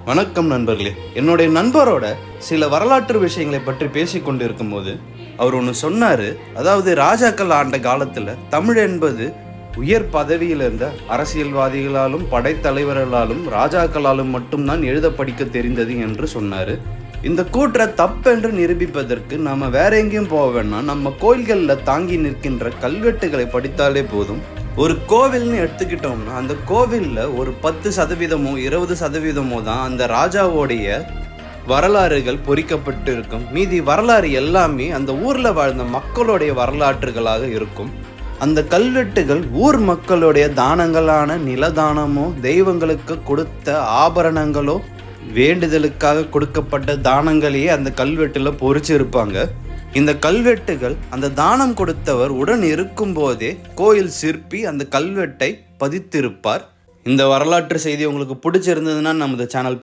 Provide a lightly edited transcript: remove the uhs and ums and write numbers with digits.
வணக்கம் நண்பர்களே. என்னுடைய நண்பரோட சில வரலாற்று விஷயங்களை பற்றி பேசி கொண்டு இருக்கும்போது அவர் ஒன்று சொன்னார். அதாவது ராஜாக்கள் ஆண்ட காலத்தில் தமிழ் என்பது உயர் பதவியில் இருந்த அரசியல்வாதிகளாலும் படைத்தலைவர்களாலும் ராஜாக்களாலும் மட்டும்தான் எழுத படிக்க தெரிந்தது என்று சொன்னார். இந்த கூற்றை தப்பென்று நிரூபிப்பதற்கு நாம் வேற எங்கேயும் போக வேணாம். நம்ம கோயில்களில் தாங்கி நிற்கின்ற கல்வெட்டுகளை படித்தாலே போதும். ஒரு கோவில்னு எடுத்துக்கிட்டோம்னா அந்த கோவிலில் ஒரு 10% 20% தான் அந்த ராஜாவோடைய வரலாறுகள் பொறிக்கப்பட்டு இருக்கும். மீதி வரலாறு எல்லாமே அந்த ஊரில் வாழ்ந்த மக்களுடைய வரலாற்றுகளாக இருக்கும். அந்த கல்வெட்டுகள் ஊர் மக்களுடைய தானங்களான நிலதானமோ, தெய்வங்களுக்கு கொடுத்த ஆபரணங்களோ, வேண்டுதலுக்காக கொடுக்கப்பட்ட தானங்களையே அந்த கல்வெட்டில் பொறிச்சிருப்பாங்க. இந்த கல்வெட்டுகள் அந்த தானம் கொடுத்தவர் உடன் இருக்கும் போதே கோயில் சிற்பி அந்த கல்வெட்டை பதித்திருப்பார். இந்த வரலாற்று செய்தி உங்களுக்கு பிடிச்சிருந்ததுன்னா நமது சேனல்